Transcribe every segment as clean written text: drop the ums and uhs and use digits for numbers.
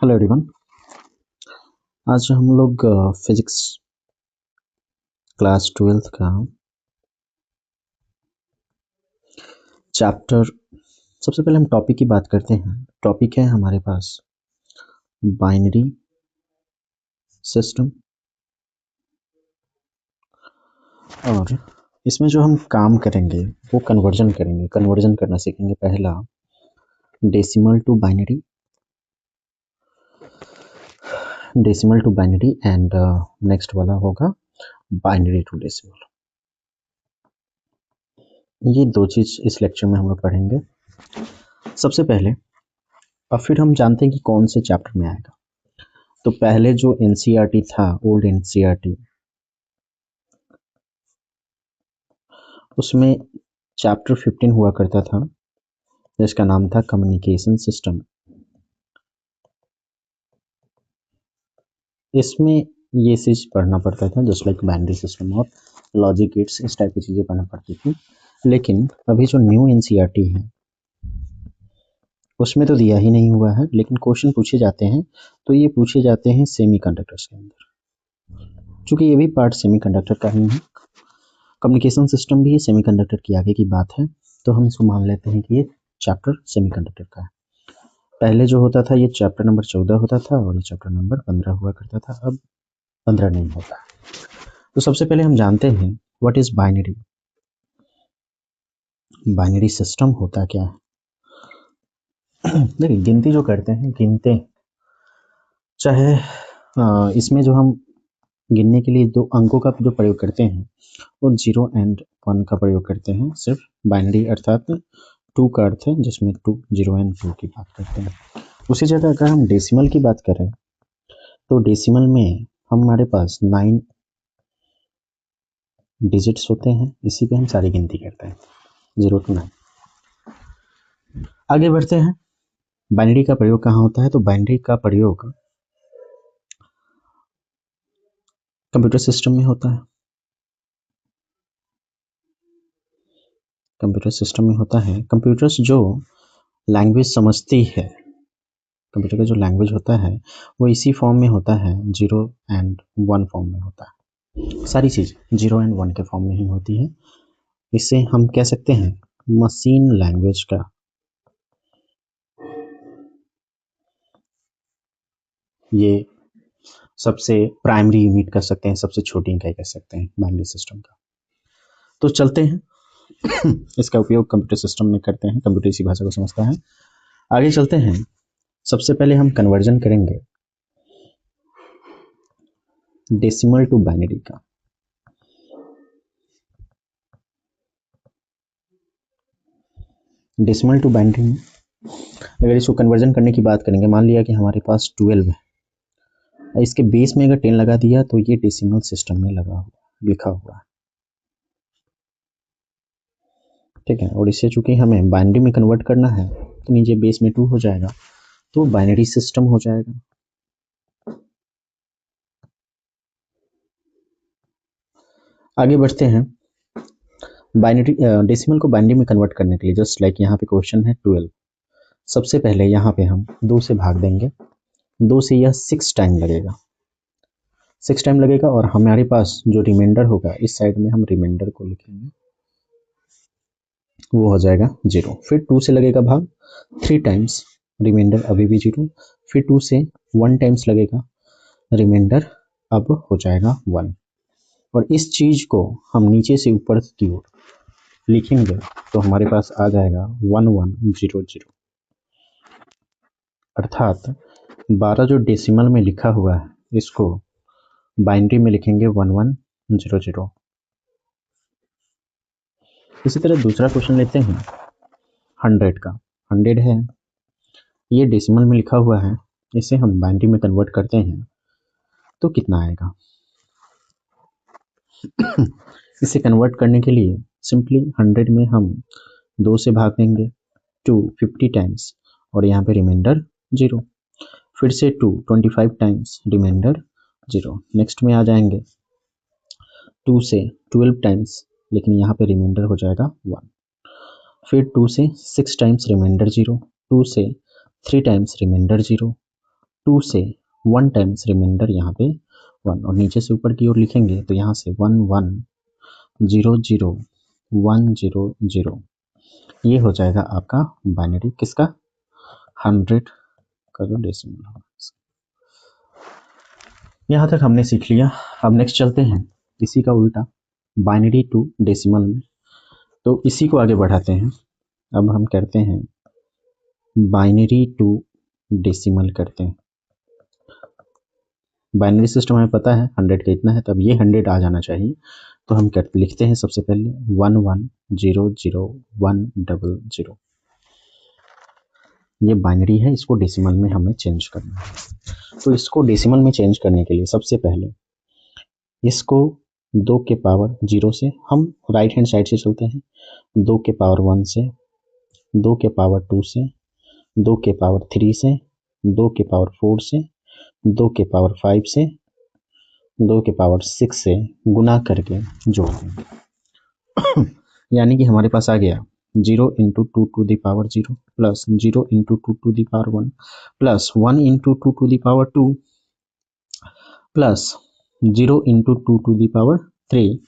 Hello everyone. आज हम लोग फिजिक्स क्लास 12th का चैप्टर, सबसे पहले हम टॉपिक की बात करते हैं। टॉपिक है हमारे पास बाइनरी सिस्टम, और इसमें जो हम काम करेंगे वो कन्वर्जन करेंगे, कन्वर्जन करना सीखेंगे। पहला decimal to binary, decimal to binary, and next वाला होगा बाइनरी टू डेसिमल। ये दो चीज इस लेक्चर में हम लोग पढ़ेंगे सबसे पहले, और फिर हम जानते हैं कि कौन से चैप्टर में आएगा। तो पहले जो एनसीईआरटी था, ओल्ड एनसीईआरटी, उसमें चैप्टर 15 हुआ करता था जिसका नाम था कम्युनिकेशन सिस्टम। इसमें ये चीज पढ़ना पड़ता था जस्ट लाइक बाइनरी सिस्टम और लॉजिक गेट्स, इस टाइप की चीजें पढ़ना पड़ती थी। लेकिन अभी जो न्यू एनसीईआरटी है उसमें तो दिया ही नहीं हुआ है, लेकिन क्वेश्चन पूछे जाते हैं तो ये पूछे जाते हैं सेमीकंडक्टर्स के अंदर, क्योंकि ये भी पार्ट सेमीकंडक्टर का ही है। कम्युनिकेशन सिस्टम भी सेमीकंडक्टर की आगे की बात है, तो हम इसको मान लेते हैं कि ये चैप्टर सेमीकंडक्टर का है। पहले जो होता था ये चैप्टर नंबर 14 होता था और ये चैप्टर नंबर 15 हुआ करता था, अब 15 नहीं होता। तो सबसे पहले हम जानते हैं what is binary. Binary system होता क्या है। देखिए, गिनती जो करते हैं, गिनते चाहे इसमें जो हम गिनने के लिए दो अंकों का जो प्रयोग करते हैं वो 0 एंड 1 का प्रयोग करते हैं। सिर्फ बाइनरी अर्थात 2 का अर्थ है, जिसमें 2 0 एंड 2 की बात करते हैं। उसी जगह अगर हम डेसिमल की बात करें तो डेसिमल में हमारे पास 9 डिजिट्स होते हैं, इसी पे हम सारी गिनती करते हैं 0 to 9। आगे बढ़ते हैं, बाइनरी का प्रयोग कहाँ होता है। तो बाइनरी का प्रयोग कंप्यूटर सिस्टम में होता है। कंप्यूटर सिस्टम में होता है। कंप्यूटर्स जो लैंग्वेज समझती है, कंप्यूटर का जो लैंग्वेज होता है वो इसी फॉर्म में होता है, 0 एंड 1 फॉर्म में होता है। सारी चीज 0 एंड 1 के फॉर्म में ही होती है। इसे हम कह सकते हैं मशीन लैंग्वेज का ये सबसे प्राइमरी यूनिट कर सकते हैं, सबसे छोटी इकाई कह सकते हैं बाइनरी सिस्टम का। तो चलते हैं इसका उपयोग कंप्यूटर सिस्टम में करते हैं, कंप्यूटर इसी भाषा को समझता है। आगे चलते हैं, सबसे पहले हम कन्वर्जन करेंगे डेसिमल टू बाइनरी का। डेसिमल टू बाइनरी में अगर इसको कन्वर्जन करने की बात करेंगे, मान लिया कि हमारे पास 12 है, इसके बेस में अगर 10 लगा दिया तो ये डेसिमल सिस्टम में लगा हुआ, लिखा हुआ है, ठीक है। और इससे चूंकि हमें बाइनरी में कन्वर्ट करना है तो नीचे बेस में 2 हो जाएगा, तो बाइनरी सिस्टम हो जाएगा। आगे बढ़ते हैं, बाइनरी डेसिमल को बाइनरी में कन्वर्ट करने के लिए जस्ट लाइक यहाँ पे क्वेश्चन है 12। सबसे पहले यहाँ पे हम 2 से भाग देंगे, 2 से यह 6 टाइम लगेगा, 6 टाइम लगेगा, और हमारे पास जो रिमाइंडर होगा इस साइड में हम रिमाइंडर को लिखेंगे, वो हो जाएगा 0। फिर 2 से लगेगा भाग 3 टाइम्स, रिमाइंडर अभी भी 0। फिर 2 से 1 टाइम्स लगेगा, रिमाइंडर अब हो जाएगा 1। और इस चीज को हम नीचे से ऊपर की ओर लिखेंगे तो हमारे पास आ जाएगा 1100, अर्थात 12 जो डेसिमल में लिखा हुआ है इसको बाइनरी में लिखेंगे 1100। इसी तरह दूसरा क्वेश्चन लेते हैं 100 का। 100 है, ये डेसिमल में लिखा हुआ है, इसे हम बाइनरी में कन्वर्ट करते हैं तो कितना आएगा। इसे कन्वर्ट करने के लिए सिंपली 100 में हम 2 से भाग देंगे 2 50 टाइम्स, और यहाँ पे रिमाइंडर 0। फिर से 2 25 टाइम्स, रिमाइंडर 0। नेक्स्ट में आ जाएंगे 2 से 12 टाइम्स, लेकिन यहाँ पे रिमाइंडर हो जाएगा 1। फिर 2 से 6 टाइम्स, रिमाइंडर 0। 2 से 3 टाइम्स, रिमाइंडर 0। 2 से 1 टाइम्स रिमाइंडर यहाँ पे 1, और नीचे से ऊपर की ओर लिखेंगे तो यहाँ से 1 1 0 0 1 0 0, ये हो जाएगा आपका बाइनरी किसका, 100 का जो डेसिमल होगा। यहाँ तक हमने सीख लिया। अब नेक्स्ट चलते हैं इसी का उल्टा, बाइनरी टू डेसिमल में। तो इसी को आगे बढ़ाते हैं। अब हम करते हैं बाइनरी टू डेसिमल करते हैं। बाइनरी सिस्टम हमें पता है 100 का इतना है, तब ये 100 आ जाना चाहिए। तो हम लिखते हैं सबसे पहले 1 1 0 0 1 0 0। ये बाइनरी है, इसको डेसिमल में हमें चेंज करना है। तो इसको डेसिमल में चेंज करने के लिए सबसे पहले इसको 2 के पावर 0 से, हम राइट हैंड साइड से चलते हैं, 2 के पावर 1 से, 2 के पावर 2 से, 2 के पावर 3 से, 2 के पावर 4 से, 2 के पावर 5 से, 2 के पावर 6 से गुना करके जोड़ देंगे। यानी कि हमारे पास आ गया 0 into 2 to the power 0 plus 0 into 2 to the power 1 plus 1 into 2 to the power 2 plus 0 into 2 to the power 3,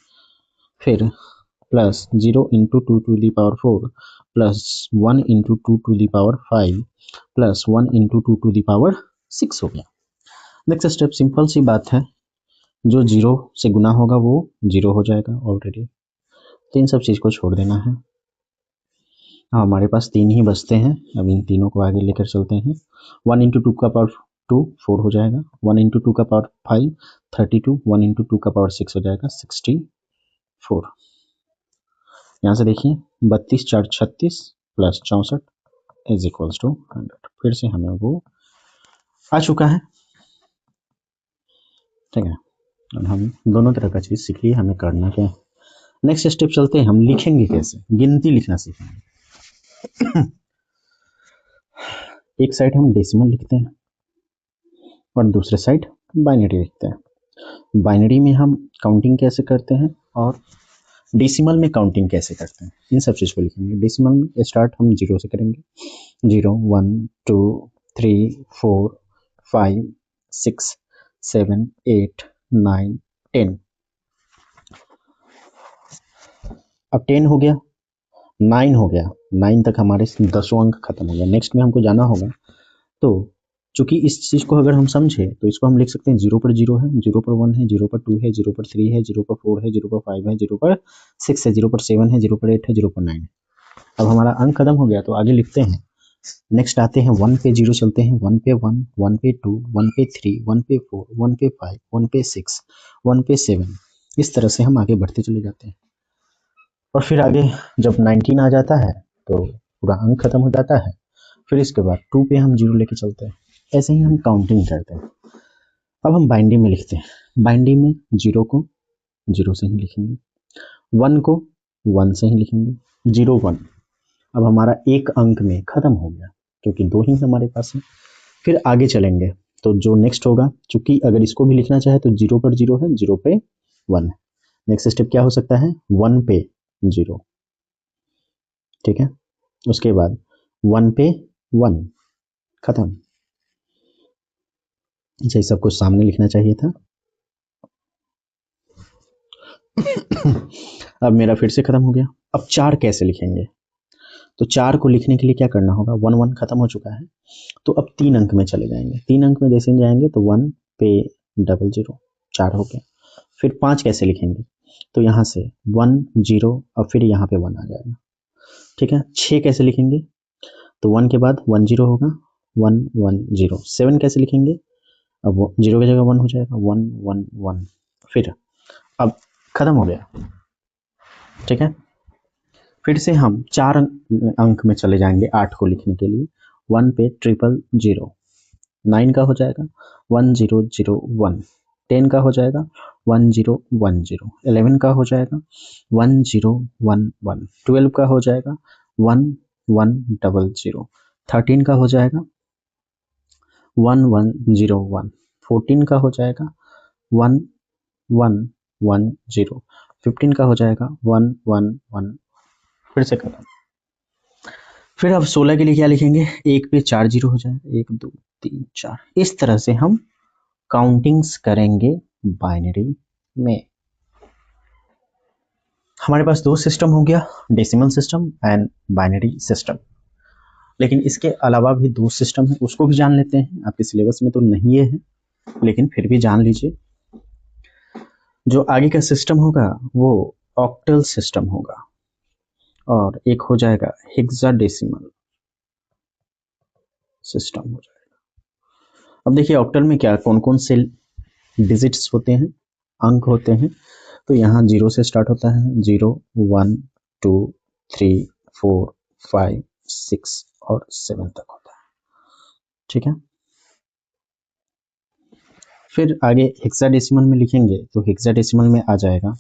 फिर plus 0 into 2 to the power 4 plus 1 into 2 to the power 5 plus 1 into 2 to the power 6 हो गया। Next step simple सी बात है, जो 0 से गुना होगा वो 0 हो जाएगा ऑलरेडी, तो इन सब चीज़ को छोड़ देना है। हाँ, हमारे पास 3 ही बचते हैं। अब इन तीनों को आगे लेकर चलते हैं। 1 इंटू 2 का पावर 2 4 हो जाएगा, 1 इंटू 2 का पावर 5 32, 1 इंटू 2 का पावर 6 हो जाएगा 64। यहाँ से देखिए 32 4 36 प्लस 64 इज इक्वल्स टू 100। फिर से हमें वो आ चुका है, ठीक है। और हम दोनों तरह का चीज़ सीख लिए, हमें करना क्या है। नेक्स्ट स्टेप चलते हैं, हम लिखेंगे कैसे, गिनती लिखना सीखेंगे। एक साइड हम डेसिमल लिखते हैं और दूसरे साइड बाइनरी लिखते हैं। बाइनरी में हम काउंटिंग कैसे करते हैं और डेसिमल में काउंटिंग कैसे करते हैं, इन सब चीज़ को लिखेंगे। डेसिमल में स्टार्ट हम 0 से करेंगे, 0 1 2 3 4 5 6 7 8 9 10। अब 10 हो गया, 9 हो गया, 9 तक हमारे 10 अंक खत्म हो गया। नेक्स्ट में हमको जाना होगा, तो चूंकि इस चीज़ को अगर हम समझे तो इसको हम लिख सकते हैं 0 पर 0 है, 0 पर 1 है, 0 पर 2 है, 0 पर 3 है, 0 पर 4 है, 0 पर 5 है, 0 पर 6 है, 0 पर 7 है, 0 पर 8 है, 0 पर 9 है। अब हमारा अंक खत्म हो गया, तो आगे लिखते हैं। नेक्स्ट आते हैं 1 पे 0 चलते हैं, 1 पे 1, 1 पे 2, 1 पे 3, 1 पे 4, 1 पे 5, 1 पे 6, 1 पे 7, इस तरह से हम आगे बढ़ते चले जाते हैं। और फिर आगे जब 19 आ जाता है तो पूरा अंक खत्म हो जाता है। फिर इसके बाद 2 पे हम 0 लेके चलते हैं। ऐसे ही हम काउंटिंग करते हैं। अब हम बाइनरी में लिखते हैं। बाइनरी में 0 को 0 से ही लिखेंगे, 1 को 1 से ही लिखेंगे, 0 1। अब हमारा एक अंक में खत्म हो गया क्योंकि 2 ही हमारे पास है। फिर आगे चलेंगे तो जो नेक्स्ट होगा, चूंकि अगर इसको भी लिखना चाहे तो 0 पर 0 है, 0 पे 1 है। नेक्स्ट स्टेप क्या हो सकता है, 1 पे 0, ठीक है। उसके बाद 1 पे 1 खत्म। अच्छा, सब कुछ सामने लिखना चाहिए था। अब मेरा फिर से खत्म हो गया। अब 4 कैसे लिखेंगे, तो 4 को लिखने के लिए क्या करना होगा, 1 1 खत्म हो चुका है, तो अब 3 अंक में चले जाएंगे। 3 अंक में जैसे जाएंगे तो 1 पे 00, 4 हो गया। फिर 5 कैसे लिखेंगे, तो यहाँ से 1 0 और फिर यहाँ पे 1 आ जाएगा, ठीक है। 6 कैसे लिखेंगे, तो 1 के बाद 1 0 होगा, 1 1 0। 7 कैसे लिखेंगे, अब वो 0 की जगह 1 हो जाएगा, 1 1 1। फिर अब खत्म हो गया, ठीक है। फिर से हम 4 अंक में चले जाएंगे 8 को लिखने के लिए। 1 पे 000, 9 का हो जाएगा 1001, 10 का हो जाएगा 1010, 11 का हो जाएगा 1011, 12 का हो जाएगा 1100, 13 का हो जाएगा 1101, 14 का हो जाएगा 1110, 15 का हो जाएगा 111। फिर से खत्म। फिर अब 16 के लिए क्या लिखेंगे, 1 पे 4 जीरो हो जाए, 1 2 3 4। इस तरह से हम काउंटिंग्स करेंगे बाइनरी में। हमारे पास दो सिस्टम हो गया, decimal system and binary system. लेकिन इसके अलावा भी दो सिस्टम है, उसको भी जान लेते हैं। आपके सिलेबस में तो नहीं है, लेकिन फिर भी जान लीजिए। जो आगे का सिस्टम होगा वो ऑक्टल सिस्टम होगा, और एक हो जाएगा हेक्साडेसिमल सिस्टम हो जाएगा। अब देखिए ऑक्टल में क्या कौन कौन से डिजिट्स होते हैं, अंक होते हैं। तो यहाँ 0 से स्टार्ट होता है, 0 1 2 3 4 5 6 और 7 तक होता है, ठीक है। फिर आगे हेक्साडेसिमल में लिखेंगे तो हेक्साडेसिमल में आ जाएगा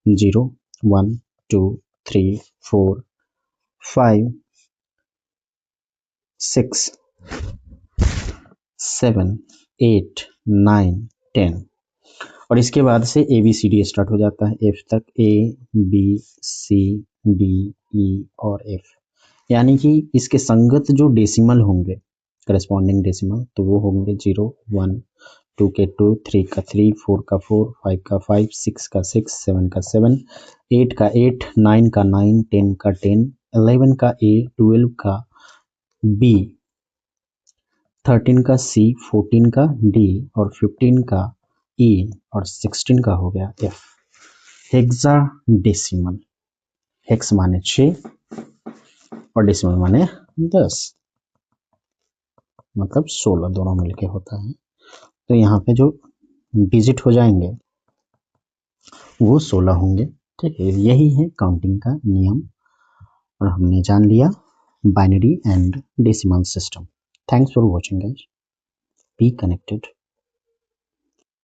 0 1 2 3 4 5 6 7 8 9 10। और इसके बाद से ABCD स्टार्ट हो जाता है, F तक, ABCDE और F। यानी कि इसके संगत जो डेसिमल होंगे, करस्पॉन्डिंग डेसिमल, तो वो होंगे 0 1 2 के 2 3 का 3 4 का 4 5 का 5 6 का 6 7 का 7 8 का 8 9 का 9 10 का 10 11 का A 12 का B 13 का C 14 का D और 15 का E और 16 का हो गया F। हेक्साडेसिमल, हेक्स माने 6 और डेसिमल माने 10, मतलब 16 दोनों मिलके होता है। तो यहाँ पे जो डिजिट हो जाएंगे वो 16 होंगे, ठीक है। यही है काउंटिंग का नियम, और हमने जान लिया binary and decimal system. Thanks for watching guys, be connected.